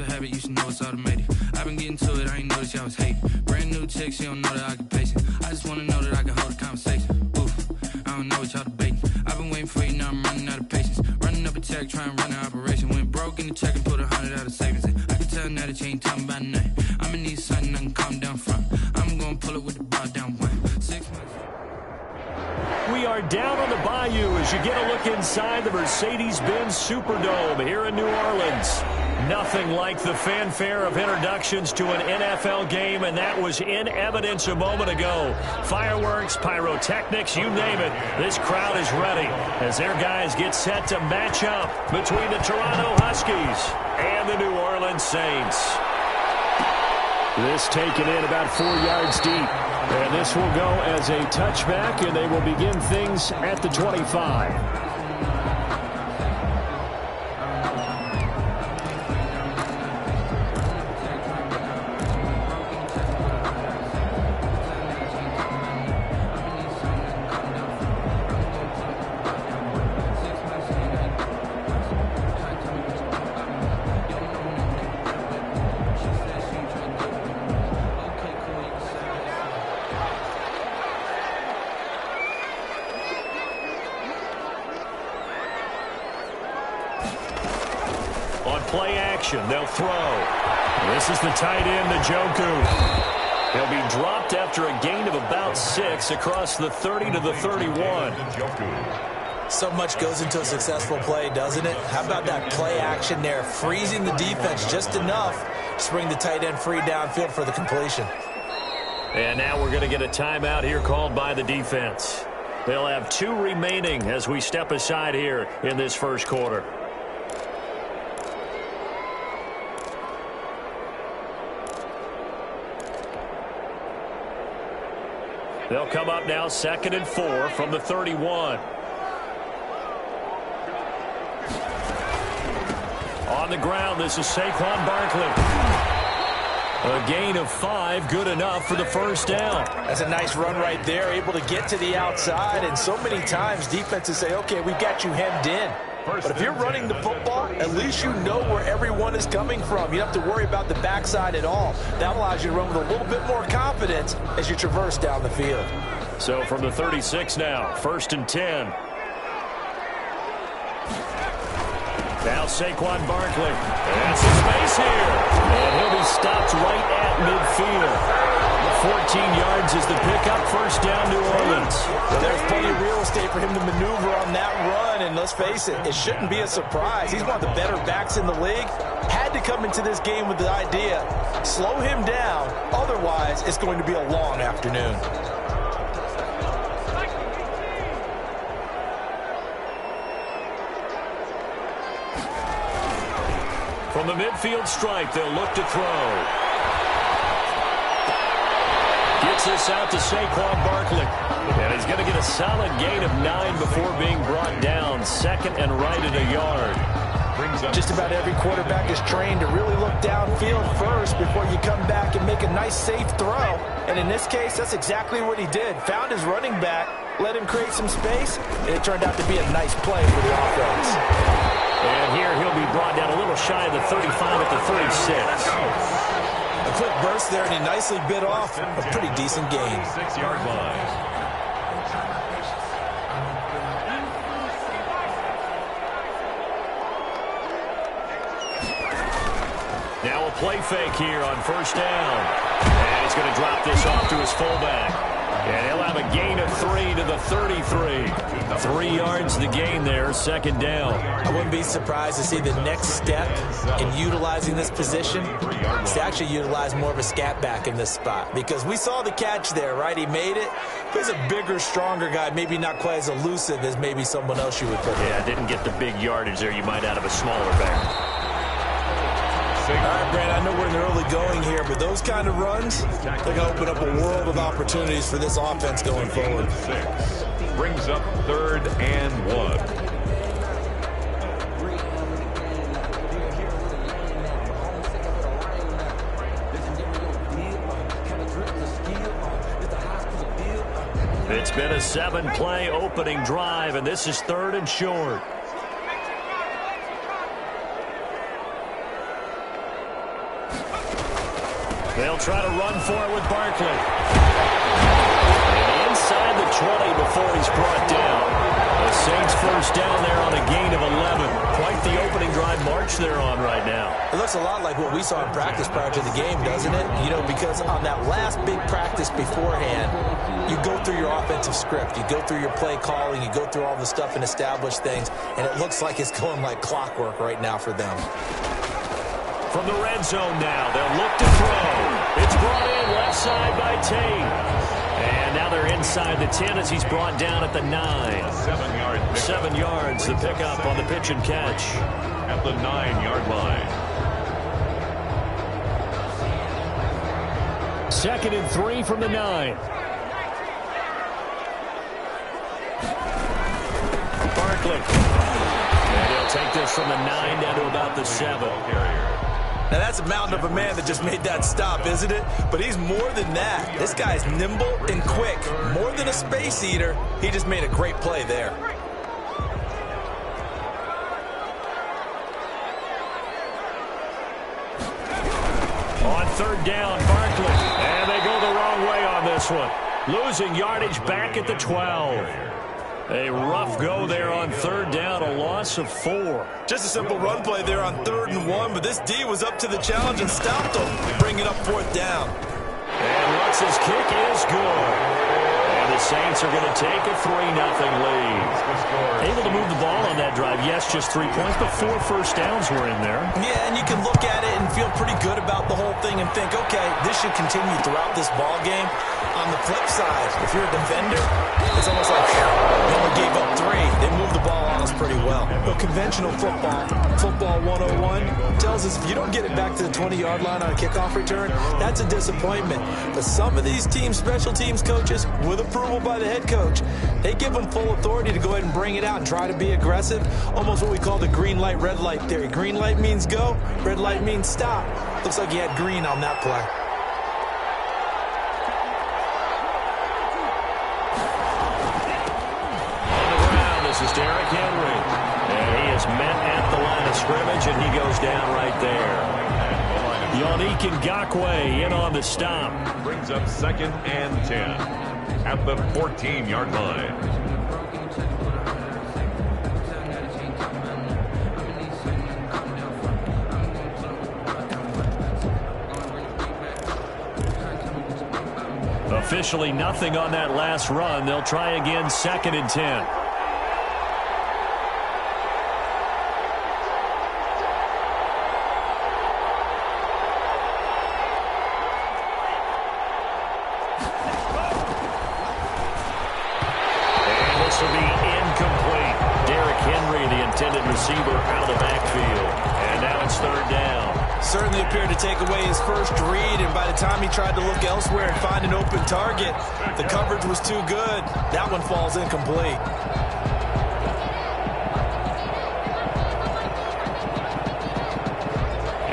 a habit, you should know it's automated. I've been getting to it, I ain't noticed y'all was hating. Brand new chick, she don't know that I can pace it. I just wanna know that I can hold a conversation. Oof, I don't know what y'all debating. I've been waiting for you, now I'm running out of patience. Running up a check, trying to run an operation. Went broke in the check and put 100 out of savings in. I can tell now that you ain't talking about nothing. I'ma need something I can calm down from. I'm gonna pull it with the bar down one. 6 months. We are down on the bayou as you get a look inside the Mercedes-Benz Superdome here in New Orleans. Nothing like the fanfare of introductions to an NFL game, and that was in evidence a moment ago. Fireworks, pyrotechnics, you name it. This crowd is ready as their guys get set to match up between the Toronto Huskies and the New Orleans Saints. This taken in about 4 yards deep. And this will go as a touchback, and they will begin things at the 25. Play action, they'll throw. This is the tight end, Njoku. He'll be dropped after a gain of about 6 across the 30 to the 31. So much goes into a successful play, doesn't it? How about that play action there, freezing the defense just enough to bring the tight end free downfield for the completion. And now we're going to get a timeout here called by the defense. They'll have 2 remaining as we step aside here in this first quarter. They'll come up now 2nd and 4 from the 31. On the ground, this is Saquon Barkley. A gain of 5, good enough for the first down. That's a nice run right there, able to get to the outside. And so many times defenses say, okay, we've got you hemmed in. But if you're running the football, at least you know where everyone is coming from. You don't have to worry about the backside at all. That allows you to run with a little bit more confidence as you traverse down the field. So from the 36 now, 1st and 10. Now Saquon Barkley. And some space here. And he'll be stopped right at midfield. 14 yards is the pickup, first down, New Orleans. Well, there's plenty of real estate for him to maneuver on that run, and let's face it, it shouldn't be a surprise. He's one of the better backs in the league. Had to come into this game with the idea, slow him down, otherwise it's going to be a long afternoon. From the midfield stripe, they'll look to throw. Gets this out to Saquon Barkley. And he's going to get a solid gain of 9 before being brought down. 2nd and right at a yard. Just about every quarterback is trained to really look downfield first before you come back and make a nice, safe throw. And in this case, that's exactly what he did. Found his running back, let him create some space, and it turned out to be a nice play for the offense. And here he'll be brought down a little shy of the 35 at the 36. A quick burst there, and he nicely bit off a pretty decent gain. 6-yard line. Now a play fake here on 1st down. And he's going to drop this off to his fullback. And he'll have a gain of 3 to the 33. 3 yards the gain there, 2nd down. I wouldn't be surprised to see the next step in utilizing this position is to actually utilize more of a scat back in this spot. Because we saw the catch there, right? He made it. He's a bigger, stronger guy, maybe not quite as elusive as maybe someone else you would put there. Yeah, didn't get the big yardage there you might out of a smaller back. All right, Brad, I know we're in the early going here, but those kind of runs, they're going to open up a world of opportunities for this offense going forward. 6 brings up 3rd and 1. It's been a 7-play opening drive, and this is 3rd and short. They'll try to run for it with Barkley. And inside the 20 before he's brought down. The Saints first down there on a gain of 11. Quite the opening drive march they're on right now. It looks a lot like what we saw in practice prior to the game, doesn't it? You know, because on that last big practice beforehand, you go through your offensive script. You go through your play calling. You go through all the stuff and establish things. And it looks like it's going like clockwork right now for them. From the red zone now, they'll look to throw. It's brought in left side by Tate. And now they're inside the 10 as he's brought down at the 9. 7 yards, the pickup on the pitch and catch. At the 9-yard line. 2nd and 3 from the 9. Barkley. And they'll take this from the 9 down to about the 7. Now, that's a mountain of a man that just made that stop, isn't it? But he's more than that. This guy's nimble and quick. More than a space eater. He just made a great play there. On 3rd down, Barkley. And they go the wrong way on this one. Losing yardage back at the 12. A rough go there on 3rd down, a loss of 4. Just a simple run play there on 3rd and 1, but this D was up to the challenge and stopped him, bringing up 4th down. And Lutz's kick is good. And the Saints are going to take a 3-0 lead. Able to move the ball on that drive. Yes, just 3 points, but 4 first downs were in there. Yeah, and you can look at it and feel pretty good about the whole thing and think, okay, this should continue throughout this ball game. On the flip side, if you're a defender, it's almost like they only gave up 3. They moved the ball on us pretty well. But conventional football 101, tells us if you don't get it back to the 20-yard line on a kickoff return, that's a disappointment. But some of these teams, special teams coaches, with approval by the head coach, they give them full authority to go ahead and bring it out and try to be aggressive. Almost what we call the green light, red light theory. Green light means go, red light means stop. Looks like he had green on that play. This is Derrick Henry. And he is met at the line of scrimmage, and he goes down right there. Yannick Ngakoue in on the stop. Brings up 2nd and 10 at the 14-yard line. Officially nothing on that last run. They'll try again 2nd and 10. Receiver out of the backfield. And now it's 3rd down. Certainly appeared to take away his first read, and by the time he tried to look elsewhere and find an open target, the coverage was too good. That one falls incomplete.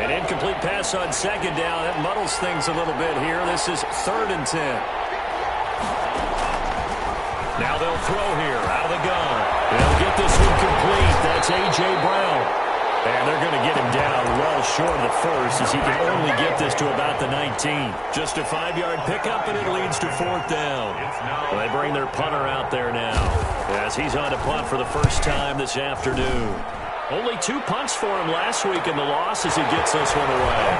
An incomplete pass on 2nd down. That muddles things a little bit here. This is 3rd and 10. Now they'll throw here out of the gun. They'll get this one complete. That's A.J. Brown. And they're going to get him down well short of the first as he can only get this to about the 19. Just a 5-yard pickup, and it leads to 4th down. Well, they bring their punter out there now as he's on to punt for the first time this afternoon. Only 2 punts for him last week in the loss as he gets this one away.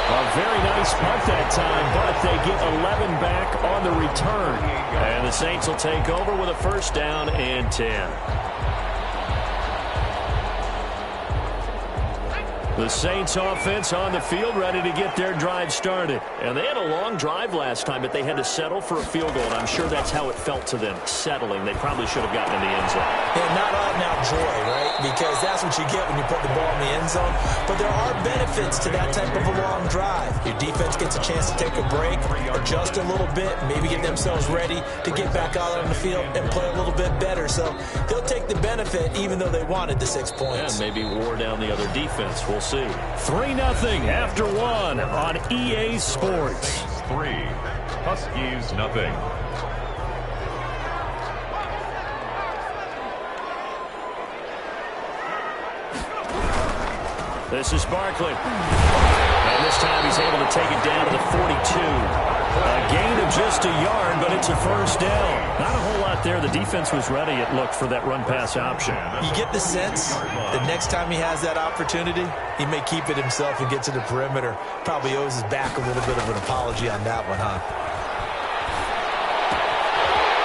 A very nice punt that time, but they get 11 back on the return. And the Saints will take over with a 1st down and 10. The Saints offense on the field ready to get their drive started. And they had a long drive last time, but they had to settle for a field goal. And I'm sure that's how it felt to them, settling. They probably should have gotten in the end zone. Yeah, not out now joy, right? Because that's what you get when you put the ball in the end zone. But there are benefits to that type of a long drive. Your defense gets a chance to take a break, adjust a little bit, maybe get themselves ready to get back out on the field and play a little bit better. So they'll take the benefit even though they wanted the 6 points. And maybe wore down the other defense. We'll see. 3-0 after 1 on EA Sports. 3, Huskies nothing. This is Barkley. And this time he's able to take it down to the 42. A gain of just a yard, but it's a first down. Not a whole lot there. The defense was ready, it looked, for that run-pass option. You get the sense that next time he has that opportunity, he may keep it himself and get to the perimeter. Probably owes his back a little bit of an apology on that one, huh?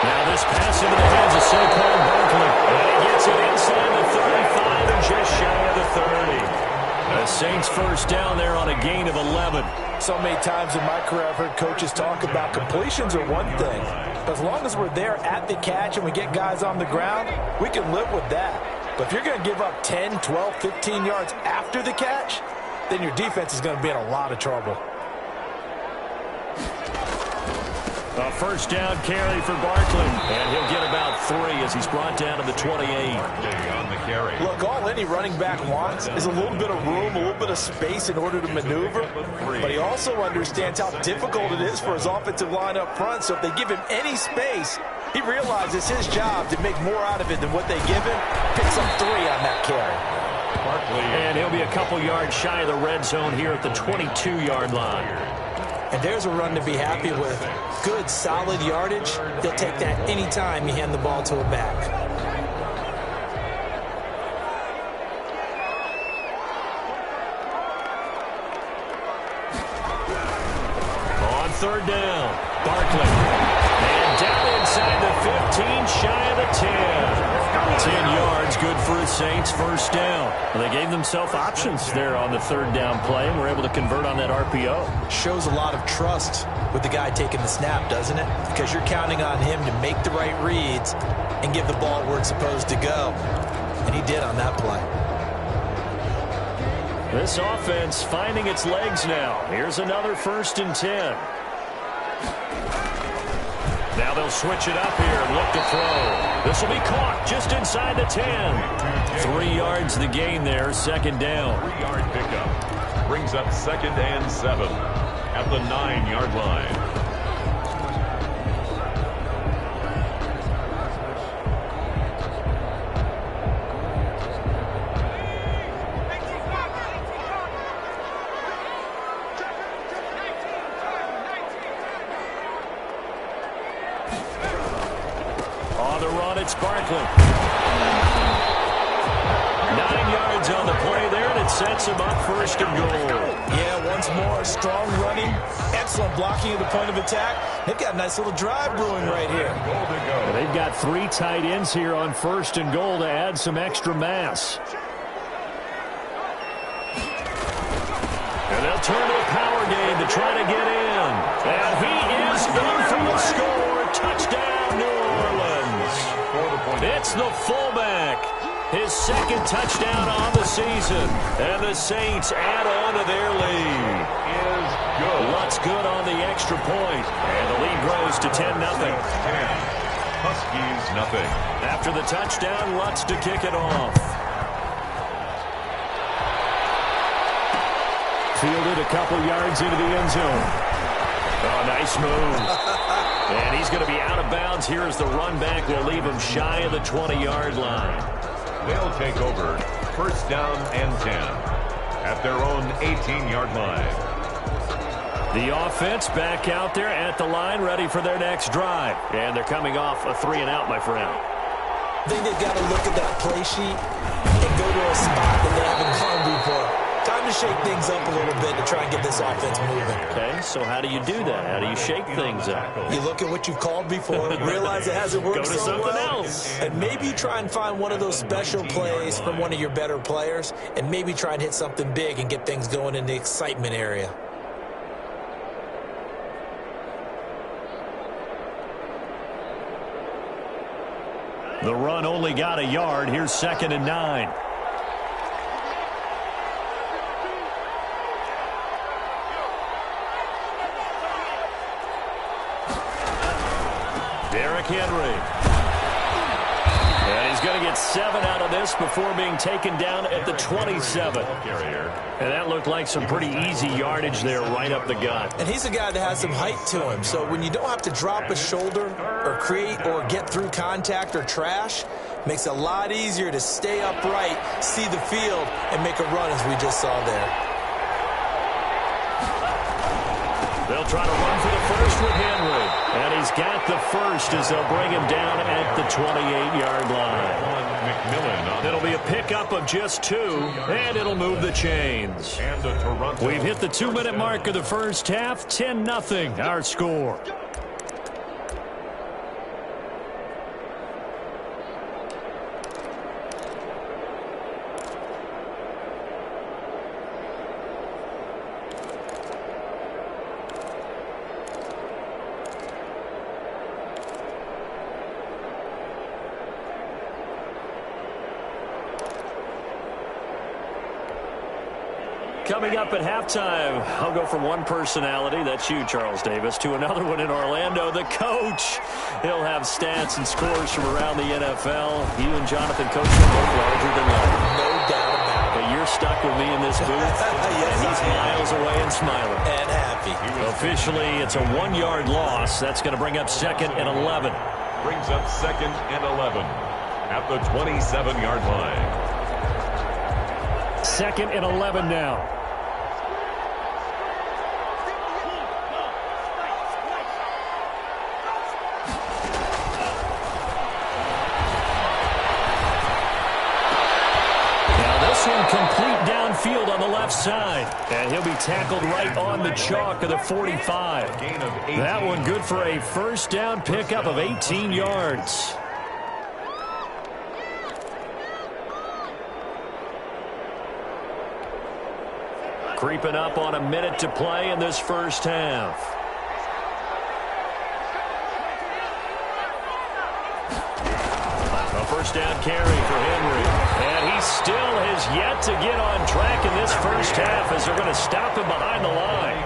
Now this pass into the hands of Saquon Barkley. And he gets it inside the 35 and just shy of the 30. The Saints first down there on a gain of 11. So many times in my career I've heard coaches talk about completions are one thing. But as long as we're there at the catch and we get guys on the ground, we can live with that. But if you're going to give up 10, 12, 15 yards after the catch, then your defense is going to be in a lot of trouble. A first down carry for Barkley. And he'll get about 3 as he's brought down to the 28. On the carry. Look, all any running back wants is a little bit of room, a little bit of space in order to maneuver. But he also understands how difficult it is for his offensive line up front. So if they give him any space, he realizes his job to make more out of it than what they give him. Picks up 3 on that carry. Barkley. And he'll be a couple yards shy of the red zone here at the 22-yard line. And there's a run to be happy with. Good, solid yardage. He'll take that any time you hand the ball to a back. On third down, Barkley. And down inside the 15, shy of the 10. 10 yards, good for the Saints, first down. Well, they gave themselves options there on the third down play and were able to convert on that RPO. Shows a lot of trust with the guy taking the snap, doesn't it? Because you're counting on him to make the right reads and give the ball where it's supposed to go. And he did on that play. This offense finding its legs now. Here's another 1st and 10. Now they'll switch it up here and look to throw. This will be caught just inside the 10. 3 yards the gain there, 2nd down. 3-yard pickup. Brings up 2nd and 7 at the 9-yard line. It's Barkley. 9 yards on the play there, and it sets him up 1st and goal. Yeah, once more, strong running, excellent blocking at the point of attack. They've got a nice little drive brewing right here. Well, they've got 3 tight ends here on 1st and goal to add some extra mass. And they'll turn to a power game to try to get in. And he is in for the score. Touchdown, New Orleans. It's the fullback. His 2nd touchdown on the season. And the Saints add on to their lead. Is good. Lutz good on the extra point. And the lead grows to 10-0. 10. Huskies, nothing. After the touchdown, Lutz to kick it off. Fielded a couple yards into the end zone. Oh, nice move. And he's going to be out of bounds here as the run back will leave him shy of the 20-yard line. They'll take over 1st down and 10 at their own 18-yard line. The offense back out there at the line, ready for their next drive. And they're coming off a 3-and-out, my friend. I think they've got to look at that play sheet and go to a spot that they haven't gone before. Time to shake things up a little bit to try and get this offense moving. Okay, so how do you do that? How do you shake things up? You look at what you've called before, realize it hasn't worked so so something well, else. and maybe try and find one of those special plays from one of your better players, and maybe try and hit something big and get things going in the excitement area. The run only got a yard. Here's 2nd and 9. Derrick Henry. And he's going to get 7 out of this before being taken down at the 27. And that looked like some pretty easy yardage there right up the gut. And he's a guy that has some height to him. So when you don't have to drop a shoulder or create or get through contact or trash, makes it a lot easier to stay upright, see the field, and make a run as we just saw there. They'll try to run for the first with Henry. And he's got the first as they'll bring him down at the 28-yard line. It'll be a pickup of just 2, and it'll move the chains. We've hit the 2-minute mark of the first half. 10-0 our score. Coming up at halftime, I'll go from one personality, that's you, Charles Davis, to another one in Orlando, the coach. He'll have stats and scores from around the NFL. You and Jonathan Coach are both larger than life. No doubt about it. But you're stuck with me in this booth, yes, and he's miles away and smiling. And happy. Officially, it's a 1-yard loss. That's going to bring up 2nd and 11. Brings up 2nd and 11 at the 27-yard line. 2nd and 11 now. Complete downfield on the left side. And he'll be tackled right on the chalk of the 45. That one good for a first down pickup of 18 yards. Creeping up on a minute to play in this first half. First down carry for Henry. And he still has yet to get on track in this first half as they're going to stop him behind the line.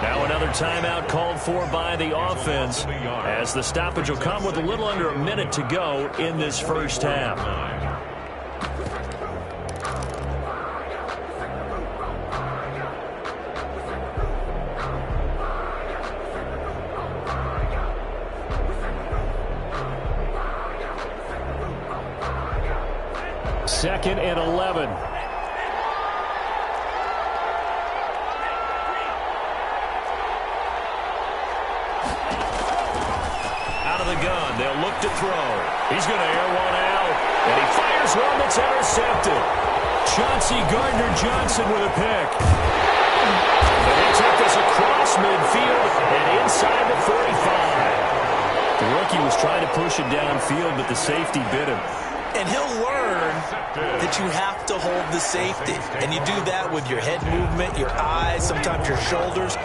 Now another timeout called for by the offense as the stoppage will come with a little under a minute to go in this first half. Second and 11. Out of the gun. They'll look to throw. He's going to air one out. And he fires one that's intercepted. Chauncey Gardner-Johnson with a pick. And they take this across midfield and inside the 45. The rookie was trying to push it downfield, but the safety bit him. And he'll learn that you have to hold the safety. And you do that with your head movement, your eyes, sometimes your shoulders.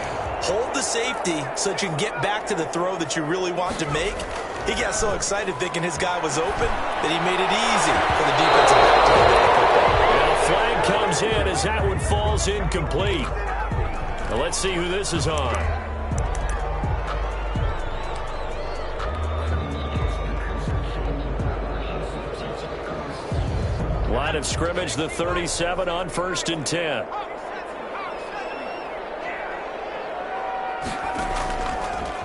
Hold the safety so that you can get back to the throw that you really want to make. He got so excited thinking his guy was open that he made it easy for the defensive back to get the football. Well, flag comes in as that one falls incomplete. Now let's see who this is on. Line of scrimmage, the 37 on 1st and 10.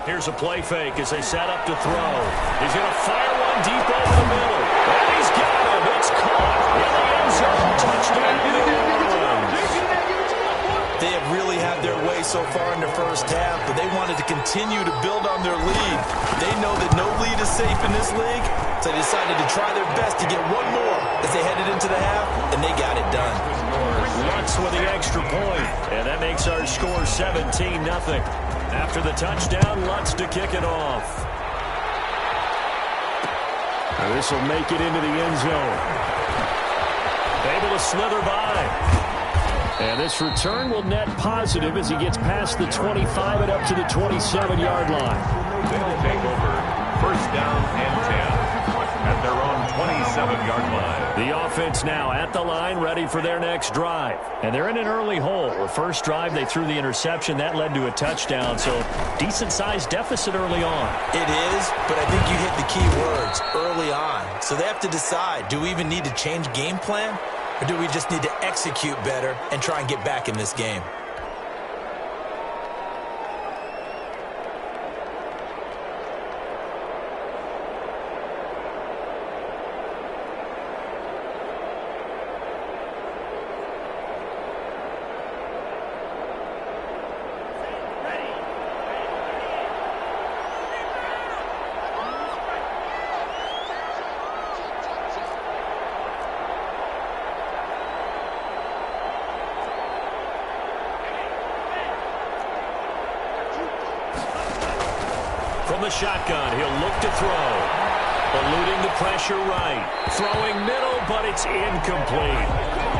Here's a play fake as they set up to throw. He's going to fire one deep over the middle. And he's got him. It's caught in the end zone. Touchdown, New Orleans. They have really had their way so far in the first half, but they wanted to continue to build on their lead. They know that no lead is safe in this league, so they decided to try their best to get one more as they headed into the half, and they got it done. Lutz with the extra point, and that makes our score 17-0. After the touchdown, Lutz to kick it off. This will make it into the end zone. Able to slither by. And this return will net positive as he gets past the 25 and up to the 27-yard line. They'll take over 1st down and 10 at their own 27-yard line. The offense now at the line, ready for their next drive. And they're in an early hole. The first drive, they threw the interception. That led to a touchdown, so decent-sized deficit early on. It is, but I think you hit the key words, early on. So they have to decide, do we even need to change game plan? Or do we just need to execute better and try and get back in this game? from the shotgun. He'll look to throw. Eluding the pressure right. Throwing middle, but it's incomplete.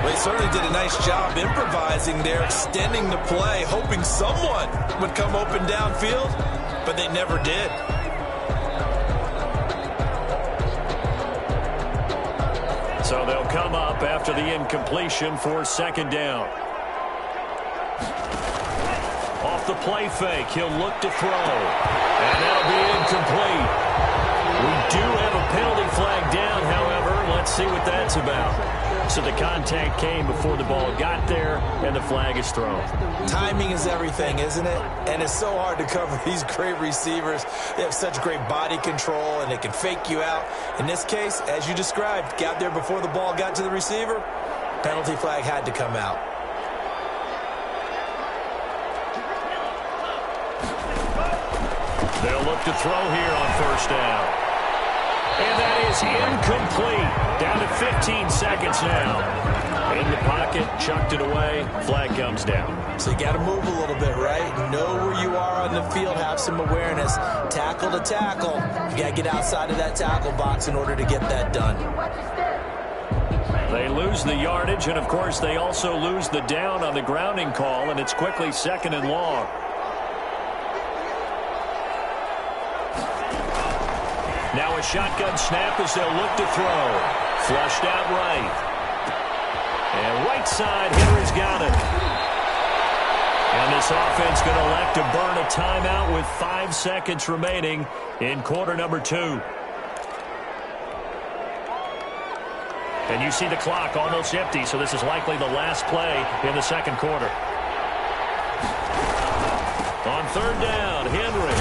They certainly did a nice job improvising there, extending the play, hoping someone would come open downfield, but they never did. So they'll come up after the incompletion for second down. Off the play fake, he'll look to throw. And that'll be incomplete. We do have a penalty flag down, however. Let's see what that's about. So the contact came before the ball got there, and the flag is thrown. Timing is everything, isn't it? And it's so hard to cover these great receivers. They have such great body control, and they can fake you out. In this case, as you described, got there before the ball got to the receiver. Penalty flag had to come out. They'll look to throw here on first down. And that is incomplete. Down to 15 seconds now. In the pocket, chucked it away. Flag comes down. So you got to move a little bit, right? Know where you are on the field. Have some awareness. Tackle to tackle. You got to get outside of that tackle box in order to get that done. They lose the yardage, and, of course, they also lose the down on the grounding call, and it's quickly second and long. Now a shotgun snap as they'll look to throw. Flushed out right. And right side, Henry's got it. And this offense going to elect to burn a timeout with 5 seconds remaining in quarter number 2. And you see the clock almost empty, so this is likely the last play in the second quarter. On third down, Henry.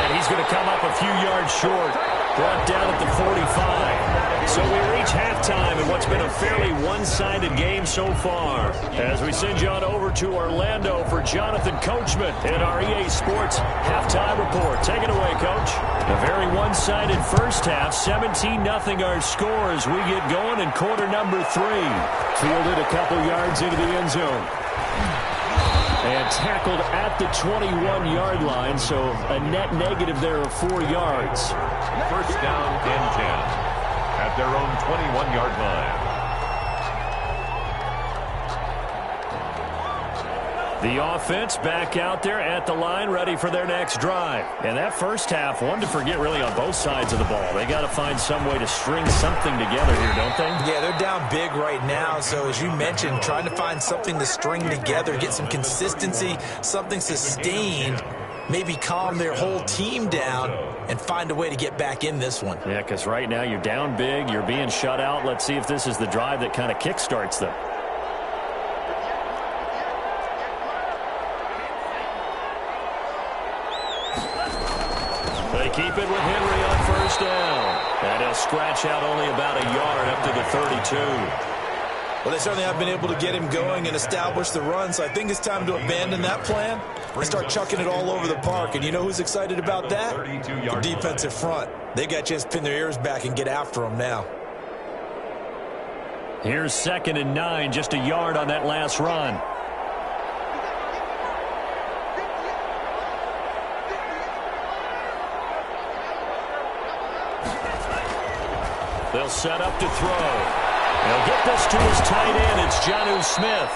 And he's going to come up a few yards short. Brought down at the 45. So we reach halftime in what's been a fairly one-sided game so far. As we send you on over to Orlando for Jonathan Coachman in our EA Sports halftime report. Take it away, Coach. A very one-sided first half. 17-0 our score as we get going in quarter number 3. Fielded a couple yards into the end zone. And tackled at the 21-yard line, so a net negative there of 4 yards. First down and 10 at their own 21-yard line. The offense back out there at the line, ready for their next drive. And that first half, one to forget really on both sides of the ball. They got to find some way to string something together here, don't they? Yeah, they're down big right now. So as you mentioned, trying to find something to string together, get some consistency, something sustained, maybe calm their whole team down and find a way to get back in this one. Yeah, because right now you're down big, you're being shut out. Let's see if this is the drive that kind of kickstarts them. They keep it with Henry on first down. And he'll scratch out only about a yard up to the 32. Well, they certainly have been able to get him going and establish the run, so I think it's time to abandon that plan and start chucking it all over the park. And you know who's excited about that? The defensive front. They got to just pin their ears back and get after him now. Here's 2nd and 9, just a yard on that last run. They'll set up to throw. They'll get this to his tight end. It's Jonnu Smith.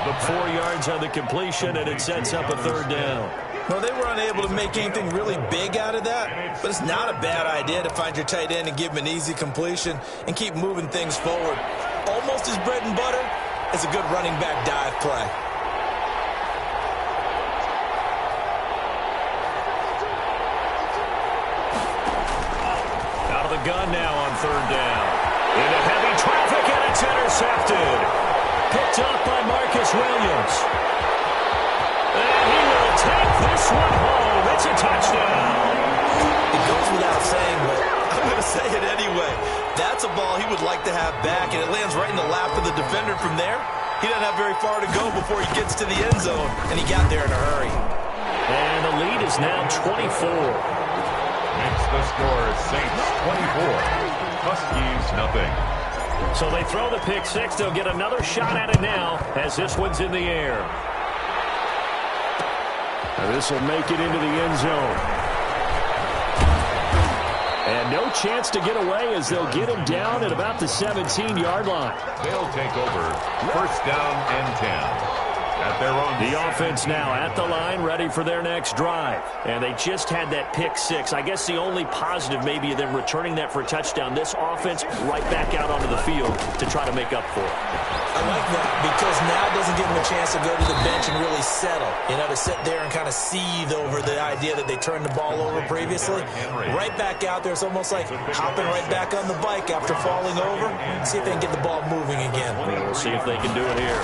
The 4 yards on the completion, and it sets up a third down. Well, they were unable to make anything really big out of that, but it's not a bad idea to find your tight end and give him an easy completion and keep moving things forward. Almost his bread and butter is a good running back dive play. Gun now on third down. Into heavy traffic, and it's intercepted. Picked up by Marcus Williams. And he will take this one home. It's a touchdown. It goes without saying, but I'm going to say it anyway. That's a ball he would like to have back, and it lands right in the lap of the defender from there. He doesn't have very far to go before he gets to the end zone, and he got there in a hurry. And the lead is now 24. Makes the score Saints 24, Huskies nothing. So they throw the pick six. They'll get another shot at it now as this one's in the air. This will make it into the end zone. And no chance to get away as they'll get him down at about the 17-yard line. They'll take over. First down and 10. At their own. The offense now at the line, ready for their next drive. And they just had that pick six. I guess the only positive maybe of them returning that for a touchdown. This offense right back out onto the field to try to make up for it. I like that because now it doesn't give them a chance to go to the bench and really settle. You know, to sit there and kind of seethe over the idea that they turned the ball over previously. Right back out there. It's almost like hopping right back on the bike after falling over. See if they can get the ball moving again. We'll see if they can do it here.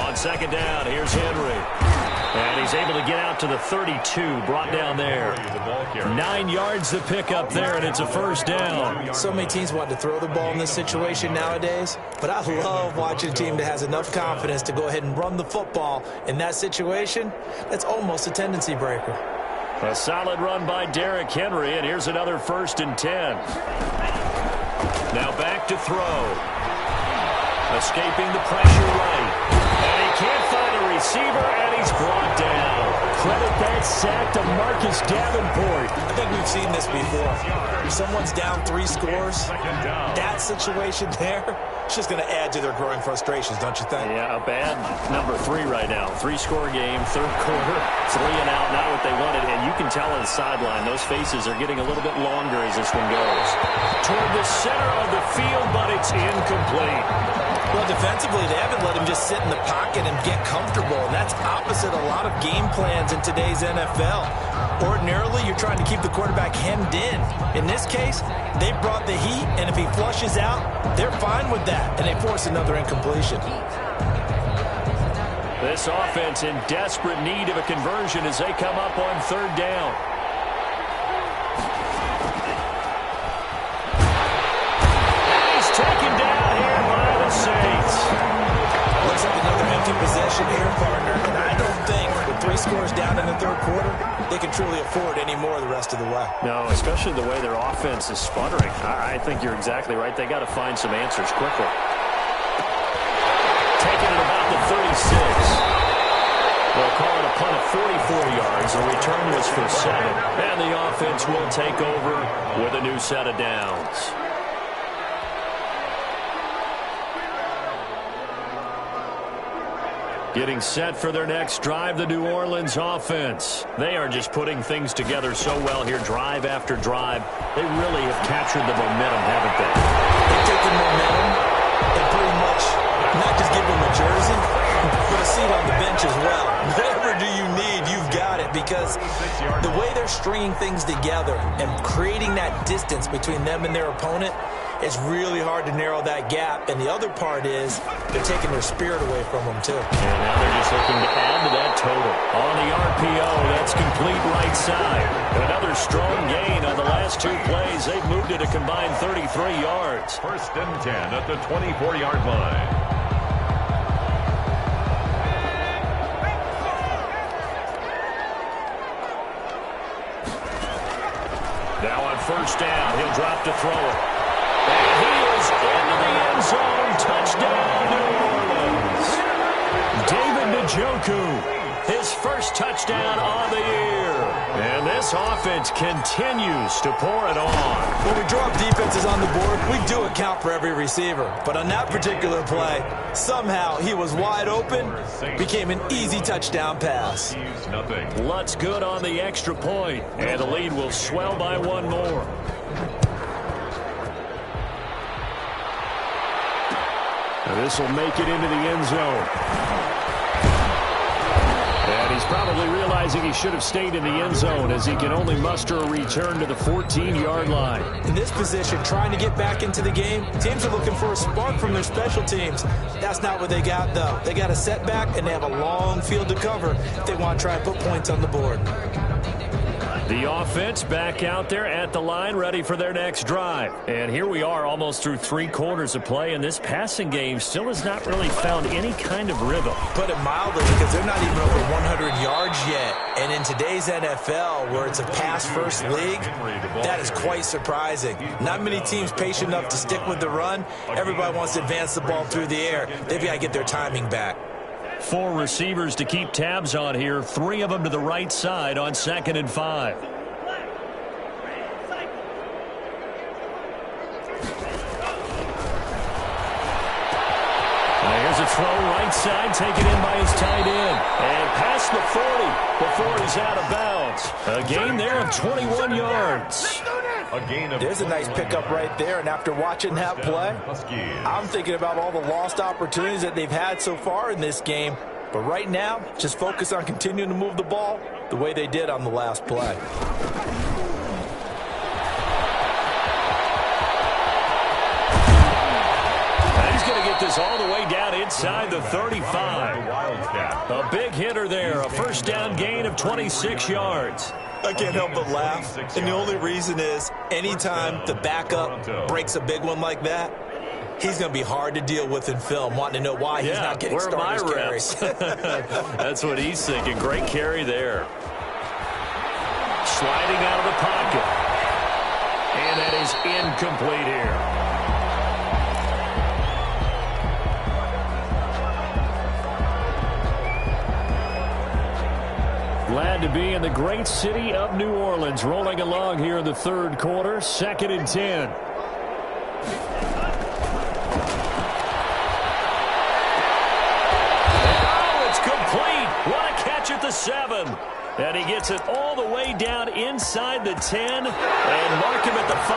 On second down, here's Henry. And he's able to get out to the 32, brought down there. 9 yards to pick up there, and it's a first down. So many teams want to throw the ball in this situation nowadays, but I love watching a team that has enough confidence to go ahead and run the football in that situation. That's almost a tendency breaker. A solid run by Derrick Henry, and here's another 1st and 10. Now back to throw. Escaping the pressure right. And he can't find a receiver, and he's brought down. Credit that sack to Marcus Davenport. I think we've seen this before. If someone's down 3 scores, that situation there, it's just going to add to their growing frustrations, don't you think? Yeah, a bad number 3 right now. 3-score game, 3rd quarter, 3 and out, not what they wanted. And you can tell on the sideline, those faces are getting a little bit longer as this one goes. Toward the center of the field, but it's incomplete. Well, defensively, they haven't let him just sit in the pocket and get comfortable, and that's opposite a lot of game plans in today's NFL. Ordinarily, you're trying to keep the quarterback hemmed in. In this case, they brought the heat, and if he flushes out, they're fine with that, and they force another incompletion. This offense in desperate need of a conversion as they come up on 3rd down. Taken down here by the Saints. Looks like another empty possession here, partner. And I don't think with 3 scores down in the 3rd quarter, they can truly afford any more the rest of the way. No, especially the way their offense is sputtering. I think you're exactly right. They got to find some answers quickly. Taking it about the 36. They'll call it a punt of 44 yards. The return was for 7. And the offense will take over with a new set of downs. Getting set for their next drive, the New Orleans offense. They are just putting things together so well here, drive after drive. They really have captured the momentum, haven't they? They've taken momentum and pretty much not just give them a jersey, but a seat on the bench as well. Whatever do you need, you've got it, because the way they're stringing things together and creating that distance between them and their opponent, it's really hard to narrow that gap. And the other part is they're taking their spirit away from them, too. And now they're just looking to add to that total. On the RPO, that's complete right side. Another strong gain on the last 2 plays. They've moved it a combined 33 yards. 1st and 10 at the 24-yard line. Now on 1st down, he'll drop to throw it. And he is into the end zone. Touchdown, New Orleans. David Njoku, his 1st touchdown on the year. And this offense continues to pour it on. When we drop defenses on the board, we do account for every receiver. But on that particular play, somehow he was wide open, became an easy touchdown pass. Lutz good on the extra point, and the lead will swell by 1 more. Now this will make it into the end zone. And he's probably realizing he should have stayed in the end zone as he can only muster a return to the 14-yard line. In this position, trying to get back into the game, teams are looking for a spark from their special teams. That's not what they got, though. They got a setback, and they have a long field to cover if they want to try and put points on the board. The offense back out there at the line, ready for their next drive. And here we are almost through 3 quarters of play, and this passing game still has not really found any kind of rhythm. Put it mildly, because they're not even over 100 yards yet. And in today's NFL, where it's a pass-first league, that is quite surprising. Not many teams patient enough to stick with the run. Everybody wants to advance the ball through the air. They've got to get their timing back. 4 receivers to keep tabs on here. 3 of them to the right side on 2nd and 5. throw right side, taken in by his tight end. And past the 40 before he's out of bounds. A gain there of 21 yards. There's a nice pickup right there, and after watching that play, I'm thinking about all the lost opportunities that they've had so far in this game. But right now, just focus on continuing to move the ball the way they did on the last play. He's going to get this all the way down inside the 35. A big hitter there, a first down gain of 26 yards. I can't help but laugh, and the only reason is anytime the backup breaks a big one like that, he's going to be hard to deal with in film, wanting to know why he's not getting starters carries. That's what he's thinking. Great carry there. Sliding out of the pocket. And that is incomplete here. Glad to be in the great city of New Orleans, rolling along here in the third quarter, 2nd and 10. Oh, it's complete. What a catch at the 7. And he gets it all the way down inside the 10 and mark him at the 5.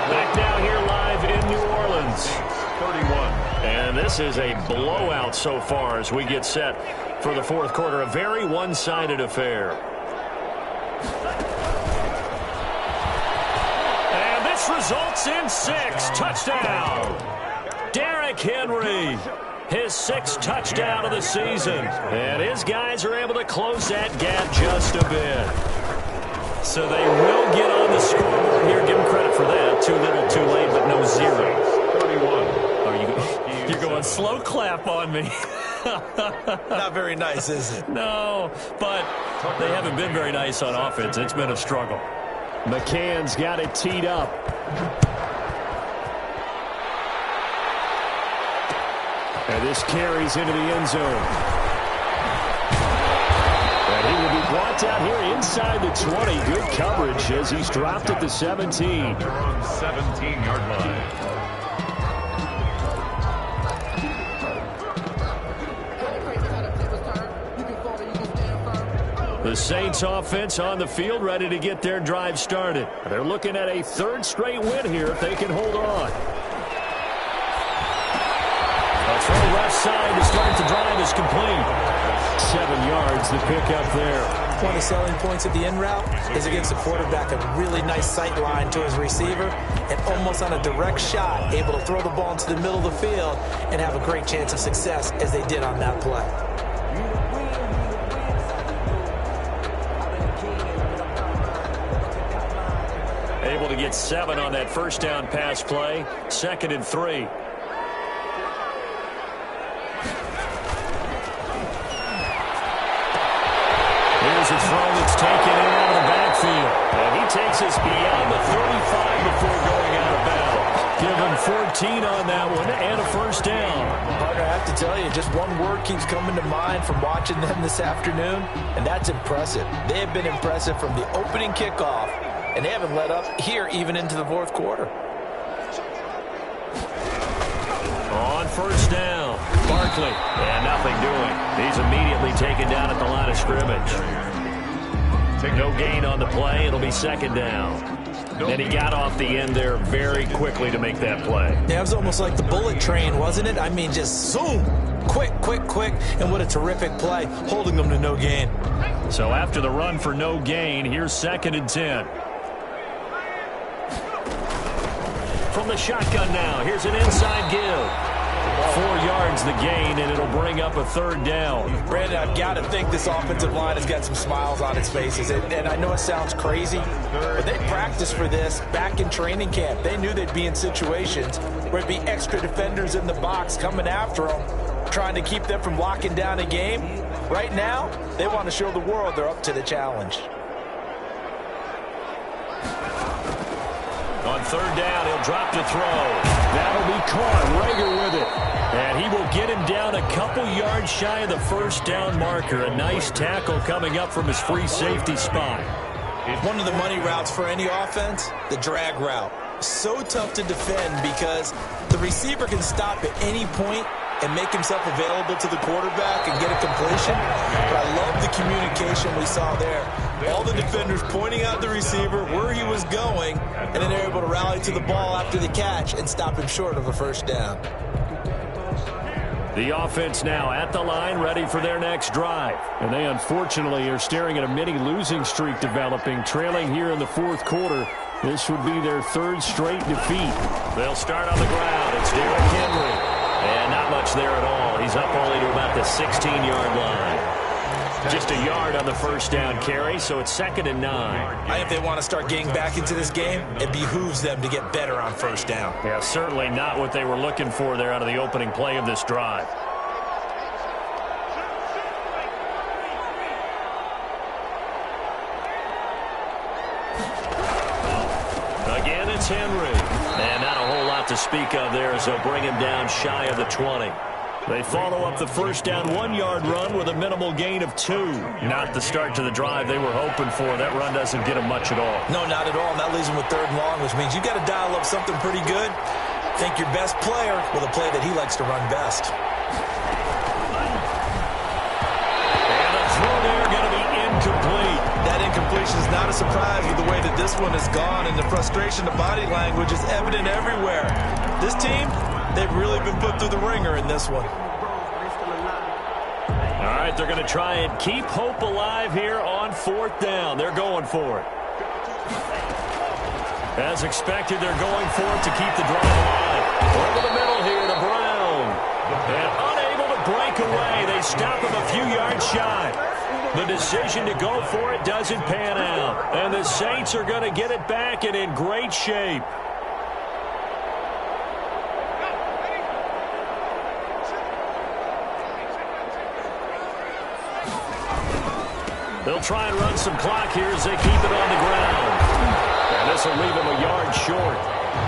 Back now here live in New Orleans. 31. And this is a blowout so far as we get set for the fourth quarter. A very one-sided affair. And this results in 6. Touchdown. Derrick Henry. His 6th touchdown of the season. And his guys are able to close that gap just a bit. So they will get on the scoreboard here. Give them credit for that. Too little, too late, but no 0. 31. You're going slow clap on me. Not very nice, is it? No, but they haven't been very nice on offense. It's been a struggle. McCann's got it teed up. And this carries into the end zone. And he will be brought down here inside the 20. Good coverage as he's dropped at the 17. 17-yard line. The Saints offense on the field, ready to get their drive started. They're looking at a 3rd straight win here if they can hold on. A throw left side to start the drive is complete. 7 yards, the pickup there. One of the selling points of the in route is against the quarterback, a really nice sight line to his receiver, and almost on a direct shot, able to throw the ball into the middle of the field and have a great chance of success as they did on that play. Able to get 7 on that first down pass play. 2nd and 3. Here's a throw that's taken in out of the backfield. And he takes us beyond the 35 before going out of bounds. Give him 14 on that one and a first down. Partner, I have to tell you, just one word keeps coming to mind from watching them this afternoon, and that's impressive. They have been impressive from the opening kickoff, and they haven't let up here even into the fourth quarter. On first down, Barkley, and nothing doing. He's immediately taken down at the line of scrimmage. No gain on the play. It'll be 2nd down. And he got off the end there very quickly to make that play. Yeah, it was almost like the bullet train, wasn't it? I mean, just zoom, quick, quick, quick, and what a terrific play, holding them to no gain. So after the run for no gain, here's 2nd and 10. From the shotgun now, here's an inside give. 4 yards the gain, and it'll bring up a 3rd down. Brandon, I've got to think this offensive line has got some smiles on its faces. And I know it sounds crazy, but they practiced for this back in training camp. They knew they'd be in situations where it'd be extra defenders in the box coming after them, trying to keep them from locking down a game. Right now, they want to show the world they're up to the challenge. On 3rd down, he'll drop to throw. That'll be caught. Rager with it. And he will get him down a couple yards shy of the first down marker. A nice tackle coming up from his free safety spot. One of the money routes for any offense, the drag route. So tough to defend because the receiver can stop at any point and make himself available to the quarterback and get a completion. But I love the communication we saw there. All the defenders pointing out the receiver where he was going, and then they're able to rally to the ball after the catch and stop him short of a first down. The offense now at the line, ready for their next drive. And they unfortunately are staring at a mini losing streak developing, trailing here in the fourth quarter. This would be their third straight defeat. They'll start on the ground. It's Derrick Henry. And not much there at all. He's up only to about the 16-yard line. Just a yard on the first down carry, so it's 2nd and 9. I think if they want to start getting back into this game, it behooves them to get better on first down. Yeah, certainly not what they were looking for there out of the opening play of this drive. Again, it's Henry. And not a whole lot to speak of there as they'll bring him down shy of the 20. They follow up the first down 1-yard run with a minimal gain of 2. Not the start to the drive they were hoping for. That run doesn't get them much at all. No, not at all. And that leaves them with 3rd and long, which means you've got to dial up something pretty good. Think your best player with a play that he likes to run best. And a throw there going to be incomplete. That incompletion is not a surprise with the way that this one has gone, and the frustration, the body language is evident everywhere. This team, they've really been put through the ringer in this one. All right, they're going to try and keep hope alive here on 4th down. They're going for it. As expected, they're going for it to keep the drive alive. Over the middle here to Brown. And unable to break away. They stop him a few yards shy. The decision to go for it doesn't pan out. And the Saints are going to get it back and in great shape. They'll try and run some clock here as they keep it on the ground. And this will leave him a yard short.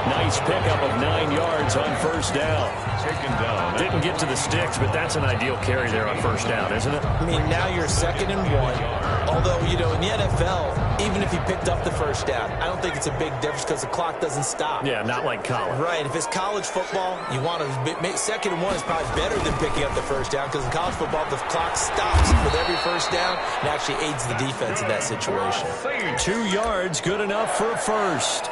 Nice pickup of 9 yards on first down. Taken down. Didn't get to the sticks, but that's an ideal carry there on first down, isn't it? I mean, now you're 2nd and 1. Although, you know, in the NFL, even if he picked up the first down, I don't think it's a big difference because the clock doesn't stop. Yeah, not like college. Right. If it's college football, you want to make 2nd and 1 is probably better than picking up the first down because in college football, the clock stops with every first down and actually aids the defense in that situation. 2 yards, good enough for a first.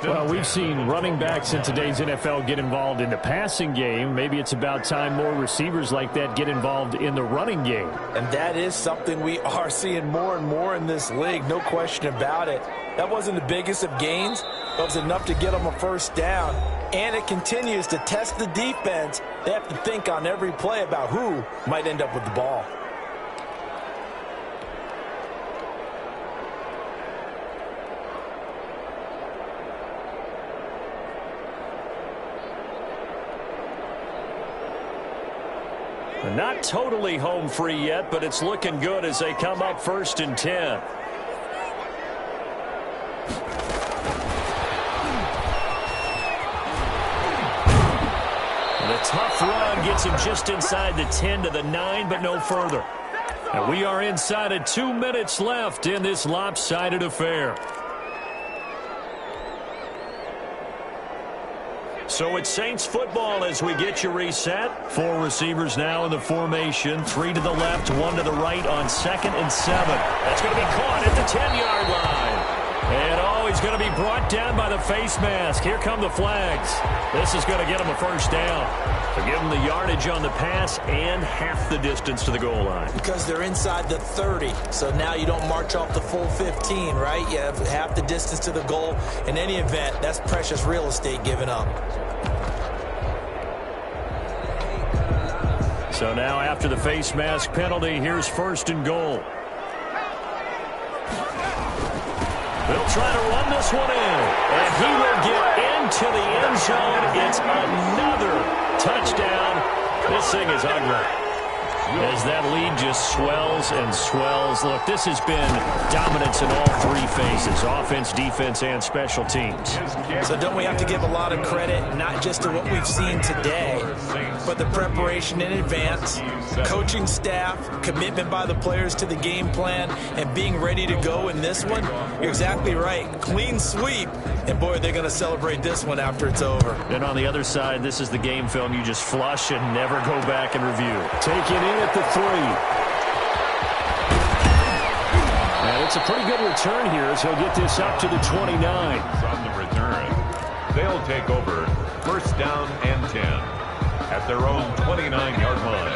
Well, we've seen running backs in today's NFL get involved in the passing game. Maybe it's about time more receivers like that get involved in the running game. And that is something we are seeing more and more in this league, no question about it. That wasn't the biggest of gains, but it was enough to get them a first down. And it continues to test the defense. They have to think on every play about who might end up with the ball. Not totally home free yet, but it's looking good as they come up 1st and 10. The tough run gets him just inside the 10 to the 9, but no further. And we are inside of 2 minutes left in this lopsided affair. So it's Saints football as we get you reset. 4 receivers now in the formation. 3 to the left, 1 to the right on 2nd and 7. That's going to be caught at the 10-yard line. And he's going to be brought down by the face mask. Here come the flags. This is going to get him a first down. To give him the yardage on the pass and half the distance to the goal line. Because they're inside the 30. So now you don't march off the full 15, right? You have half the distance to the goal. In any event, that's precious real estate given up. So now after the face mask penalty, here's 1st and goal. They'll try to run this one in. And he will get into the end zone. It's another touchdown. This thing is ugly. As that lead just swells and swells. Look, this has been dominance in all 3 phases. Offense, defense, and special teams. So don't we have to give a lot of credit, not just to what we've seen today, but but the preparation in advance, coaching staff, commitment by the players to the game plan, and being ready to go in this one, you're exactly right. Clean sweep, and boy, they're going to celebrate this one after it's over. And on the other side, this is the game film you just flush and never go back and review. Take it in at the 3. And it's a pretty good return here as he'll get this up to the 29. From the return, they'll take over first down and 10 at their own 29-yard line.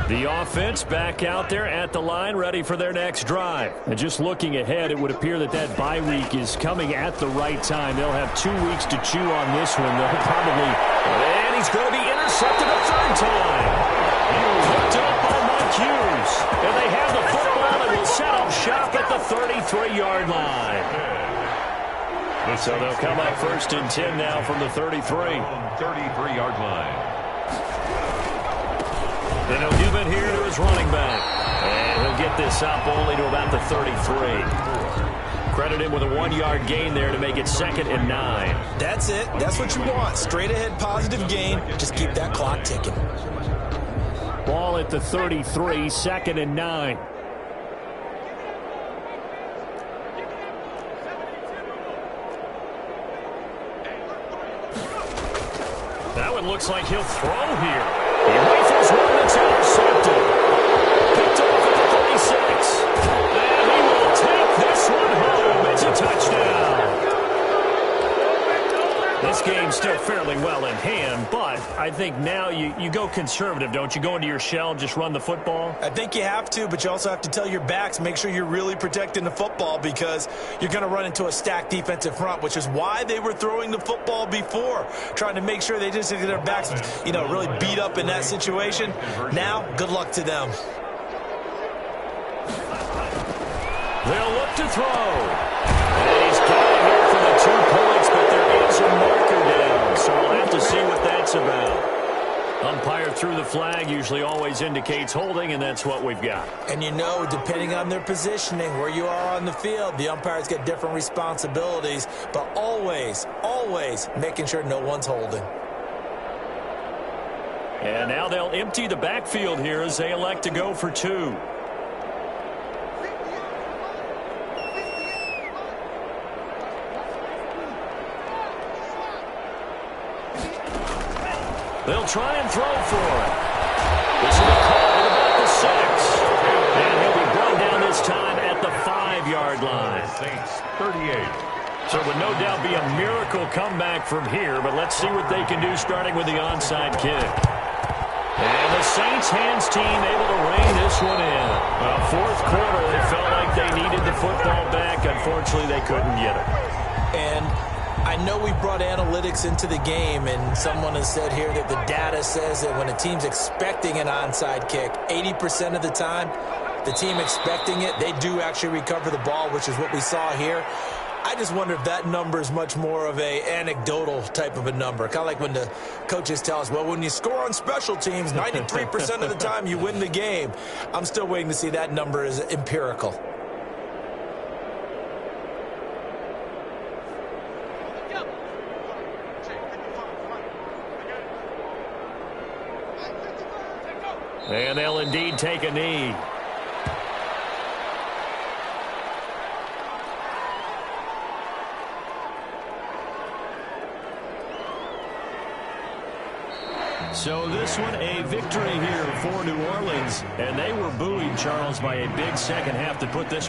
The offense back out there at the line, ready for their next drive. And just looking ahead, it would appear that that bye week is coming at the right time. They'll have 2 weeks to chew on this one. They'll probably... And he's going to be intercepted a third time. Picked up by Mike Hughes. And they have the football and will set up shop at the 33-yard line. So they'll come up first and 10 now from the 33. 33-yard line. Then he'll give it here to his running back. And he'll get this up only to about the 33. Credit him with a 1-yard gain there to make it 2nd and 9. That's it. That's what you want. Straight ahead positive gain. Just keep that clock ticking. Ball at the 33, 2nd and 9. That one looks like he'll throw here. He rifles one that's intercepted. Picked off at the 36. And he will take this one home. It's a touchdown. This game's still fairly well in hand, but I think now you go conservative, don't you? Go into your shell and just run the football? I think you have to, but you also have to tell your backs, make sure you're really protecting the football because you're going to run into a stacked defensive front, which is why they were throwing the football before, trying to make sure they just get their backs, really beat up in that situation. Now, good luck to them. They'll look to throw. And he's got it here for the 2 points, but there is a marker down, so we'll have to see what that's about. Umpire threw the flag, usually always indicates holding, and that's what we've got. And depending on their positioning, where you are on the field, the umpires get different responsibilities, but always, always making sure no one's holding. And now they'll empty the backfield here as they elect to go for 2. They'll try and throw for it. This will be caught at about the 6. And he'll be brought down this time at the 5-yard line. Saints 38. So it would no doubt be a miracle comeback from here, but let's see what they can do starting with the onside kick. And the Saints hands team able to rein this one in. Fourth quarter, they felt like they needed the football back. Unfortunately, they couldn't get it. And I know we brought analytics into the game, and someone has said here that the data says that when a team's expecting an onside kick, 80% of the time, the team expecting it, they do actually recover the ball, which is what we saw here. I just wonder if that number is much more of a anecdotal type of a number. Kind of like when the coaches tell us, well, when you score on special teams, 93% of the time you win the game. I'm still waiting to see that number is empirical. And they'll indeed take a knee. So this one a victory here for New Orleans. And they were buoyed, Charles, by a big second half to put this